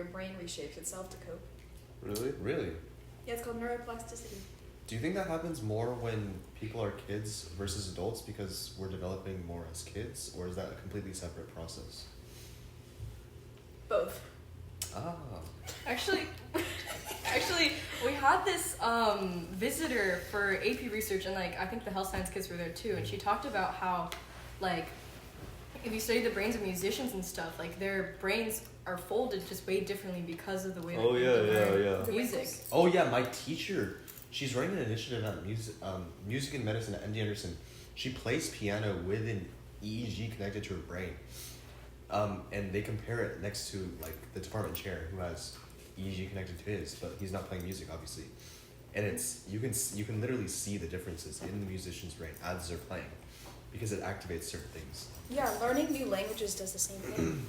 your brain reshapes itself to cope. Really? Yeah, it's called neuroplasticity. Do you think that happens more when people are kids versus adults because we're developing more as kids, or is that a completely separate process? Both. Ah. Actually, we had this visitor for AP research, and like I think the health science kids were there too, and she talked about how, like, if you study the brains of musicians and stuff, like their brains are folded just way differently because of the way that they learn music. Oh yeah, my teacher, she's running an initiative at music and medicine at MD Anderson. She plays piano with an EEG connected to her brain. And they compare it next to like the department chair who has EEG connected to his, but he's not playing music obviously. And it's you can literally see the differences in the musician's brain as they're playing, because it activates certain things. Yeah, learning new languages does the same thing.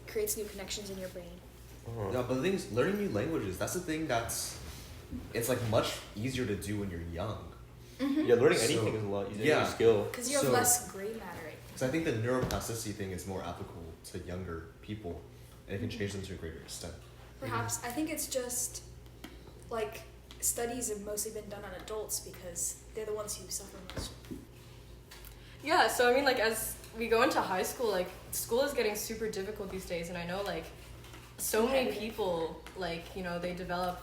Creates new connections in your brain. Yeah, but the thing is, learning new languages, that's the thing it's like much easier to do when you're young. Mm-hmm. Yeah, learning anything is a lot easier. Yeah. It's a skill. Because you have less gray matter. Because I think the neuroplasticity thing is more applicable to younger people, and it can change them to a greater extent. Perhaps. I think it's just, like, studies have mostly been done on adults because they're the ones who suffer most. Yeah, so I mean, like, as we go into high school, like, school is getting super difficult these days, and I know, like, so many people, like, you know, they develop,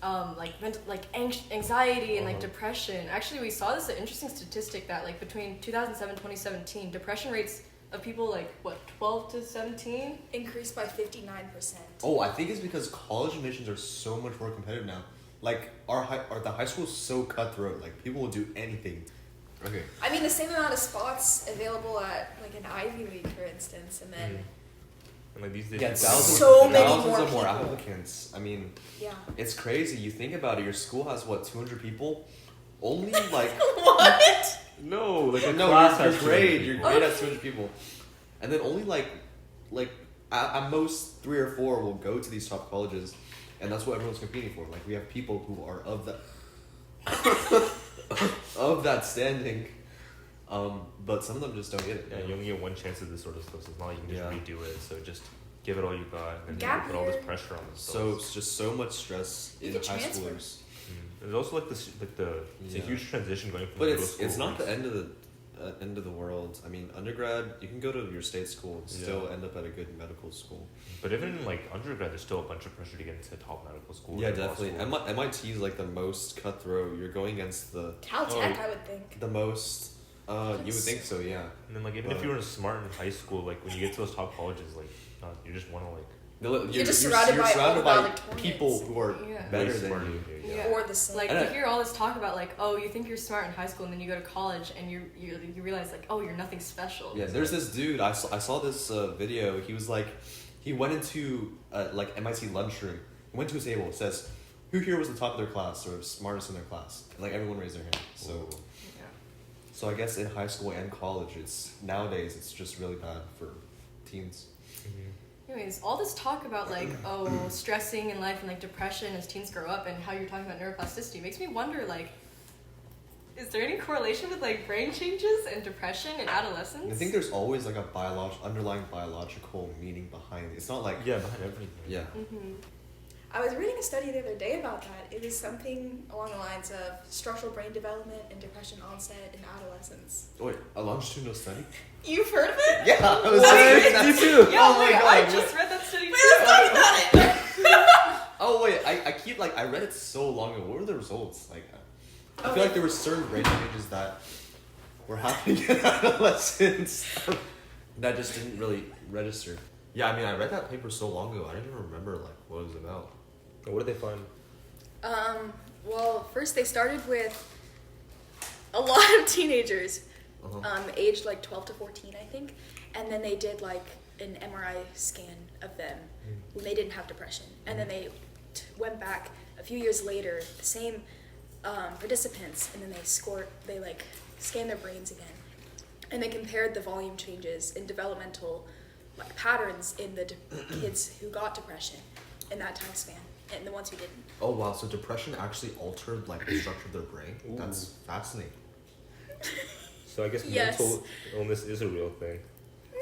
anxiety and, like, depression. Actually, we saw this, an interesting statistic that, like, between 2007 and 2017, depression rates of people, like, 12 to 17? Increased by 59%. Oh, I think it's because college admissions are so much more competitive now. Like, the high school is so cutthroat. Like, people will do anything. Okay. I mean, the same amount of spots available at, like, an Ivy League, for instance, and then... And like these days, thousands of more applicants. I mean, yeah, it's crazy. You think about it. Your school has 200 people. Only like what? No, like a no, class your has grade. Your grade Okay. has 200 people, and then only like at most 3 or 4 will go to these top colleges, and that's what everyone's competing for. Like we have people who are of that of that standing. But some of them just don't get it. Yeah, you only get one chance at this sort of stuff, so it's not like you can just redo it. So just give it all you got, and then you put all this pressure on themselves. So it's just so much stress in high schoolers. There's also it's a huge transition going from but middle school. It's not the end of the world. I mean, undergrad, you can go to your state school and still end up at a good medical school. But even in like undergrad, there's still a bunch of pressure to get into top medical school. Yeah, definitely. MIT is like the most cutthroat. You're going against the Caltech, I would think. The most. You would think so, yeah. And then like even if you were smart in high school, like when you get to those top colleges, like you just want to like. You're just surrounded by people who are better than you. Yeah. Or the same. Like you hear all this talk about like, oh, you think you're smart in high school, and then you go to college and you realize like, oh, you're nothing special. Yeah, there's this dude. I saw this video. He was like, he went into like MIT lunchroom. He went to his table. It says, who here was the top of their class or smartest in their class? And like everyone raised their hand. So. So I guess in high school and college, nowadays it's just really bad for teens. Mm-hmm. Anyways, all this talk about like stressing in life and like depression as teens grow up and how you're talking about neuroplasticity makes me wonder like, is there any correlation with like brain changes and depression in adolescence? I think there's always like a underlying biological meaning behind it. It's not like behind everything. Yeah. Mm-hmm. I was reading a study the other day about that. It was something along the lines of structural brain development and depression onset in adolescence. Oh, wait, a longitudinal study? You've heard of it? Yeah, I was reading that too. Yeah, oh my wait, God, I just read that study too. Let's talk about it. Oh wait, I read it so long ago. What were the results? Like, I feel like there were certain brain changes that were happening in adolescence that just didn't really register. Yeah, I mean, I read that paper so long ago. I don't even remember like what it was about. What did they find? Well, first they started with a lot of teenagers, aged like 12 to 14, I think, and then they did like an MRI scan of them when they didn't have depression, and then they went back a few years later, the same participants, and then they like scanned their brains again, and they compared the volume changes in developmental like patterns in the kids who got depression in that time span and the ones who didn't. Oh wow, so depression actually altered like the structure of their brain? Ooh. That's fascinating. So I guess Yes. mental illness is a real thing.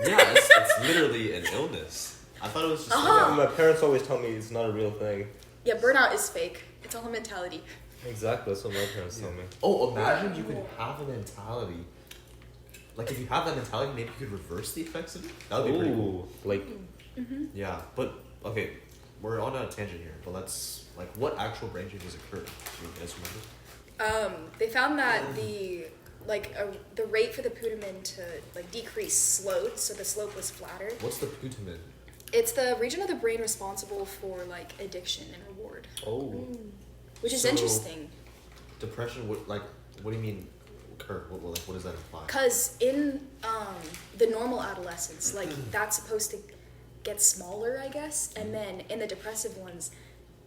Yeah, it's literally an illness. I thought it was just. Uh-huh. My parents always tell me it's not a real thing. Yeah, burnout is fake. It's all a mentality. Exactly, that's what my parents tell me. Oh, imagine you could have a mentality. Like if you have that mentality, maybe you could reverse the effects of it. That would be pretty cool. Like, Yeah, but okay, we're on a tangent here. But let's what actual brain changes occurred? Do you guys remember? They found that the rate for the putamen to like decrease slowed, so the slope was flatter. What's the putamen? It's the region of the brain responsible for like addiction and reward, which is So, interesting. Depression. What do you mean? Occur? What does that imply? Because in the normal adolescence, like that's supposed to get smaller, I guess, and then in the depressive ones,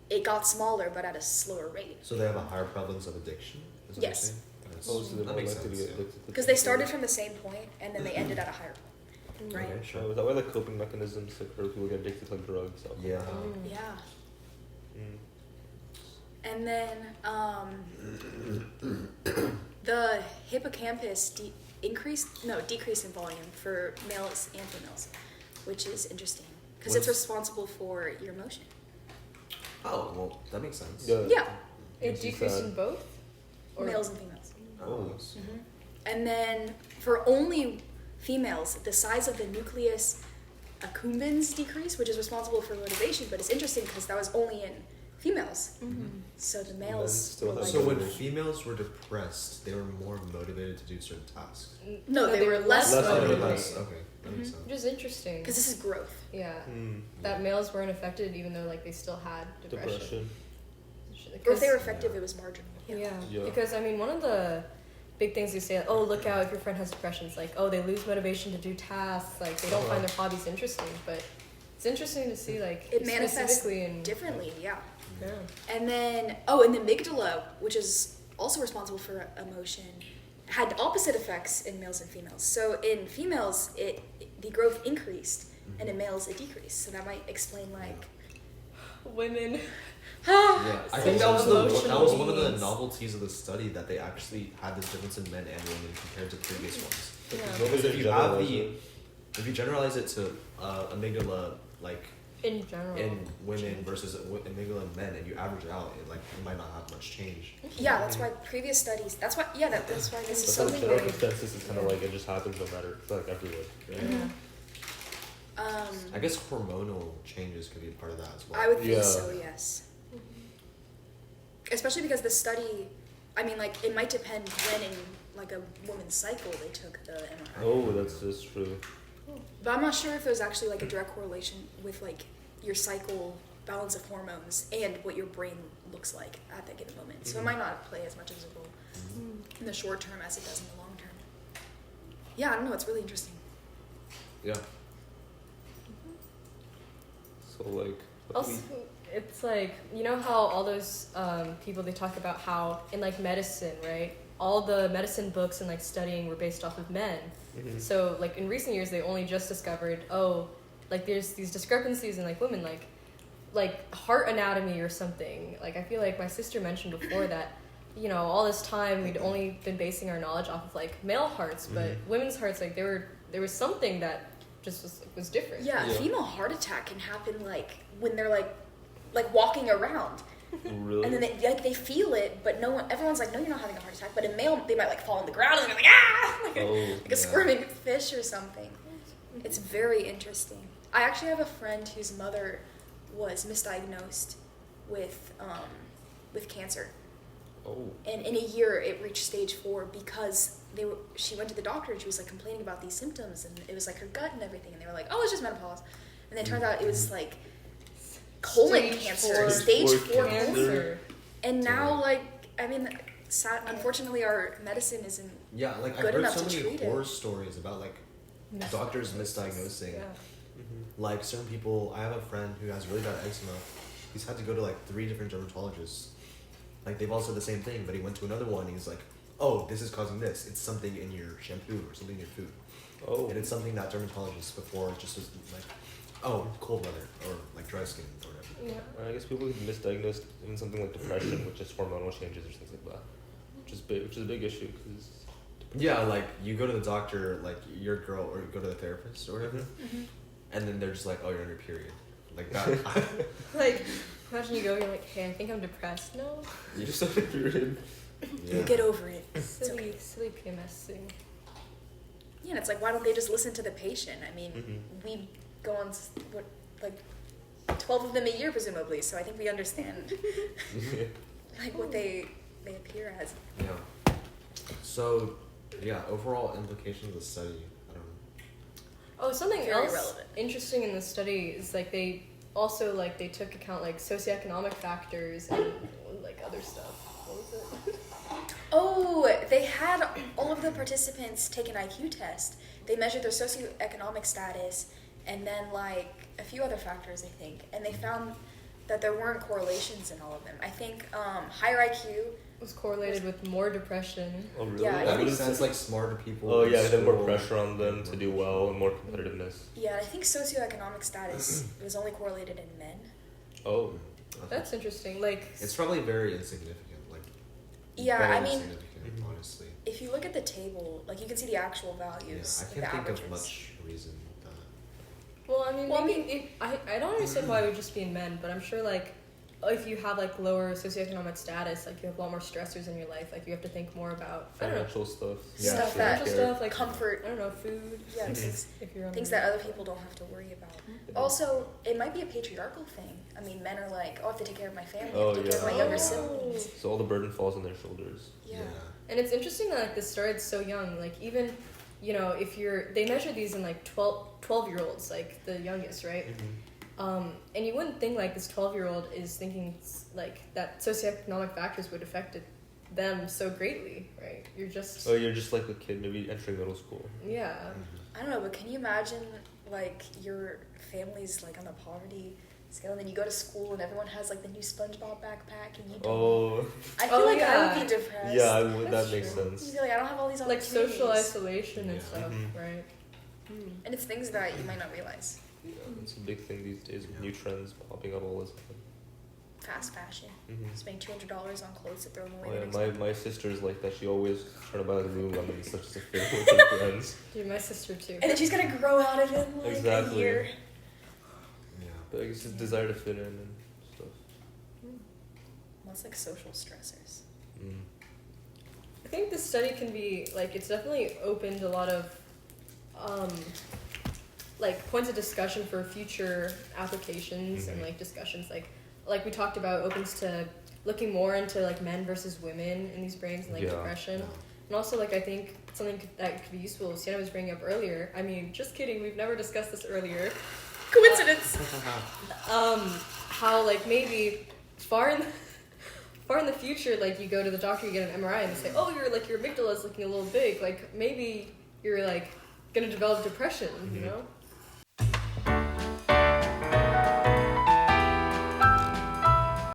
it got smaller but at a slower rate. So they have a higher prevalence of addiction. Is what Yes. you're saying? That's- so they're that more makes likely to sense. get addicted to Because they things. started from the same point and then they ended at a higher point, right? Okay, sure. Oh, is that why like coping mechanisms occur? People get addicted to like drugs. Alcohol? Yeah. Yeah. Mm. And then the hippocampus decreased in volume for males and females, which is interesting because it's What's- responsible for your emotion. Oh well, that makes sense. Yeah, It Makes you decreased sad. in both? Or males and females. Oh. And then for only females, the size of the nucleus accumbens decreased, which is responsible for motivation. But it's interesting because that was only in females. So the males. still were have like- So when females were depressed, they were more motivated to do certain tasks. no, they were less Less Oh, they were motivated less. Okay, that makes sense. Which is interesting. because this is growth. Yeah. Mm. That males weren't affected even though like they still had depression. Or if they were Because- effective, it was marginal. Yeah. Yeah. Because I mean one of the big things they say, oh look out if your friend has depression, it's like, oh they lose motivation to do tasks, like they don't find their hobbies interesting. But it's interesting to see like It manifests specifically in differently, yeah. Yeah. And then, and the amygdala, which is also responsible for emotion, had opposite effects in males and females. So in females, the growth increased, and in males it decreased. So that might explain like. Women. Yeah, I think that was Emotional one of the beings. novelties of the study that they actually had this difference in men and women compared to previous ones. Yeah. Because if you have generalize the, it. if you generalize it to amygdala like In general. in women versus amygdala in men, and you average it out, it might not have much change. Yeah, that's why previous studies. That's why. Yeah, that's why this is But the something general very. consensus is kind of like it just happens no matter. It's like everywhere. Yeah. I guess hormonal changes could be a part of that as well. I would think Yeah. so. Yes. Especially because the study, I mean, like it might depend when in like a woman's cycle they took the MRI. Oh, that's true. But I'm not sure if there's actually like a direct correlation with like your cycle balance of hormones and what your brain looks like at that given moment. So it might not play as much of a role in the short term as it does in the long term. Yeah, I don't know. It's really interesting. Yeah. So like. what Also, we- it's like, you know how all those people, they talk about how in like medicine, right? All the medicine books and like studying were based off of men. Mhm. So like in recent years, they only just discovered, oh, like there's these discrepancies in like women, like heart anatomy or something. Like I feel like my sister mentioned before that, you know, all this time we'd only been basing our knowledge off of like male hearts, but women's hearts, like there was something that just was different. Yeah, Yeah. a female heart attack can happen like when they're like walking around. Really? And then they feel it, but everyone's like, no, you're not having a heart attack. But in male, they might like fall on the ground and they're like, ah, like a yeah. squirming fish or something. It's very interesting. I actually have a friend whose mother was misdiagnosed with cancer, Oh. and in a year it reached stage 4 because she went to the doctor and she was like complaining about these symptoms, and it was like her gut and everything, and they were like, oh, it's just menopause, and then it turns out it was like colon Stage cancer, 4 stage 4 cancer. cancer. And now, like, I mean, unfortunately, our medicine isn't. Yeah, like I've Good heard enough so to many treat it. horror stories about like doctors misdiagnosing. Yeah. Like certain people, I have a friend who has really bad eczema. He's had to go to like 3 different dermatologists. Like they've all said the same thing, but he went to another one. And he's like, "Oh, this is causing this. It's something in your shampoo or something in your food." Oh. And it's something that dermatologists before just was like, "Oh, cold weather or like dry skin or whatever." Yeah. I guess people get misdiagnosed in something like depression, which is hormonal changes or things like that, which is a big issue because. Yeah, like you go to the doctor, like your girl, or you go to the therapist or whatever, and then they're just like, oh, you're on your period, like that. Like, imagine you go, you're like, hey, I think I'm depressed. No. You just have a period. Yeah. Get over it. Silly, okay. silly PMS thing. Yeah, and it's like, why don't they just listen to the patient? I mean, Mm-hmm. we go on what, like 12 of them a year presumably, so I think we understand like what they appear as. Yeah. So, yeah, overall implications of the study. I don't know. Oh, something Very else relevant. interesting in the study is like they also like they took account like socioeconomic factors and like other stuff. What was it? Oh, they had all of the participants take an IQ test. They measured their socioeconomic status and then like a few other factors, I think, and they found that there weren't correlations in all of them. I think higher IQ Was correlated with more depression. Oh really? Yeah, I That think makes sense. Like smarter people. Oh in yeah, then more school, pressure on them to do well and more competitiveness. Yeah, I think socioeconomic status was only correlated in men. Oh. That's interesting. Like It's probably very insignificant. Like. Yeah, very I mean, insignificant, honestly. if you look at the table, like you can see the actual Yeah, values, I like can't the think averages. of much reason that. well, I mean, Well, I maybe I don't understand why it would just be in men, but I'm sure like if you have like lower socioeconomic status, like you have a lot more stressors in your life. Like you have to think more about I don't know Financial stuff. Yeah, Stuff financial that stuff like comfort. I don't know food. Yeah, Mhm. things, If you're on things the- that other people don't have to worry about. Also, it might be a patriarchal thing. I mean, men are like, oh, I have to take care of my family, I Oh, have to take care of my yeah. younger Oh. siblings. So all the burden falls on their shoulders. Yeah. And it's interesting that like this started so young. Like even, you know, if you're they measure these in like 12-year-olds, like the youngest, right? And you wouldn't think like this 12-year-old is thinking like that socioeconomic factors would affect them so greatly, right? You're just Oh, you're just like a kid, maybe entering middle school. yeah. I don't know, but can you imagine like your family's like on the poverty scale, and then you go to school and everyone has like the new SpongeBob backpack, and you don't. Oh, I feel Oh, like I yeah. would be depressed. yeah, I would, that That's makes true. You'd sense. be like, I don't have all these Like opportunities. social isolation and Yeah. stuff, Mhm. right? And it's things that you might not realize. Yeah, it's a big thing these days with Yeah. new trends popping up all the time. Fast fashion. Mm-hmm. Spending $200 on clothes to throw them away Oh, the yeah, next my, month. my sister's like that. She always trying to buy like Lululemon such as a fit with her friends. Dude, my sister too. And then she's gonna grow out of it in like Exactly. a year. Yeah. But I guess it's desire to fit in and stuff. Well, it's like social stressors. Mm. I think this study can be like it's definitely opened a lot of like points of discussion for future applications and Mhm. like discussions like we talked about opens to looking more into like men versus women in these brains and like Yeah. depression. Yeah. And also like I think something that could be useful Sienna was bringing up earlier. I mean, just kidding, we've never discussed this earlier. Coincidence. How like maybe far in the future, like you go to the doctor, you get an MRI, and they say, oh, your amygdala is looking a little big. Like maybe you're like gonna develop depression, you Mhm. know?